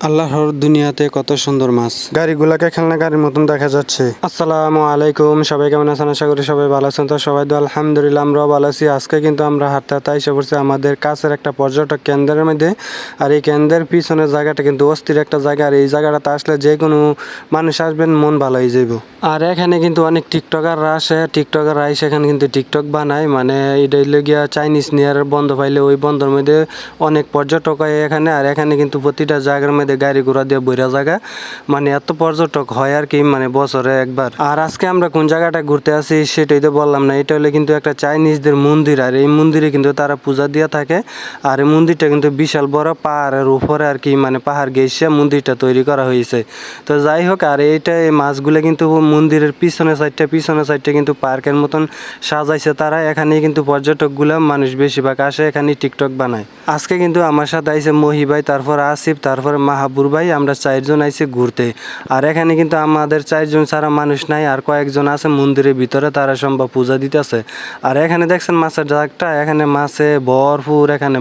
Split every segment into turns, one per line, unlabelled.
আল্লাহর দুনিয়াতে কত সুন্দর মাছ, গাড়িগুলাকে খেলনা গাড়ির মতন দেখা যাচ্ছে। আসসালামু আলাইকুম, সবাই কেমন আছেন? আশা করি সবাই ভালো আছেন। তো সবাই তো আলহামদুলিল্লাহ আমরাও ভালো আছি। আজকে কিন্তু আমরা হাঁটতে হাঁটতে এসে পড়ছি আমাদের কাছের একটা পর্যটক কেন্দ্রের মধ্যে। আর এই কেন্দ্রের পিছনের জায়গাটা কিন্তু অস্থির একটা জায়গা। আর এই জায়গাটাতে আসলে যে কোনো মানুষ আসবেন, মন ভালো হয়ে যাইব। আর এখানে কিন্তু অনেক টিকটকাররা আসে, টিকটকাররা এসে এখানে কিন্তু টিকটক বানায়। মানে এটা গিয়া চাইনিজ নিয়ার বন্ধ পাইলে ওই বন্ধের মধ্যে অনেক পর্যটক হয় এখানে। আর এখানে কিন্তু প্রতিটা জায়গার মধ্যে গাড়ি ঘোড়া দিয়ে বইরা জায়গা, মানে এত পর্যটক হয় আর কি, মানে বছরে একবার। আর আজকে আমরা কোন জায়গাটা ঘুরতে আসি সেটাই তো বললাম না। এটা হলে কিন্তু একটা চাইনিজদের মন্দির, আর এই মন্দিরে কিন্তু তারা পূজা দিয়ে থাকে। আর এই মন্দিরটা কিন্তু বিশাল বড় পাহাড়ের উপরে আর কি, মানে পাহাড় ঘেঁষে মন্দিরটা তৈরি করা হয়েছে। তো যাই হোক, আর এইটা এই মাছগুলো কিন্তু মন্দিরের পিছনে সাইডটা কিন্তু পার্কের মতন সাজাইছে তারা। এখানেই কিন্তু পর্যটকগুলো মানুষ বেশিরভাগ আসে, এখানে টিকটক বানায়। আজকে কিন্তু আমার সাথে আইছে মহি ভাই, তারপর আসিফ, তারপরে মাহাবুর ভাই, আমরা 4জন আইছি ঘুরতে। আর এখানে কিন্তু আমাদের 4জন ছাড়া মানুষ নাই, আর কয়েকজন আছে মন্দিরের ভিতরে, তারা সম্ভব পূজা দিতেছে। আর এখানে দেখছেন মাছের জাগটা, এখানে মাছে ভরপুর, এখানে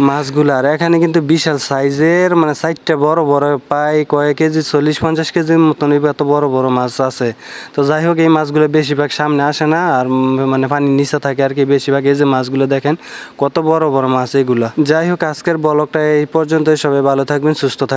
মাছগুলো। আর এখানে কিন্তু বিশাল সাইজের, মানে সাইজটা বড় বড়, প্রায় কয়েক কেজি, 40-50 কেজির মতন এত বড় বড় মাছ আছে। তো যাই হোক, এই মাছগুলো বেশিরভাগ সামনে আসে না, আর মানে পানির নিচে থাকে আর কি বেশিরভাগ। এই যে মাছগুলো দেখেন কত বড় বড় মাছ এগুলা। যাই হোক, আজকের ব্লগটা এই পর্যন্তই। সবাই ভালো থাকবেন, সুস্থ থাকবেন।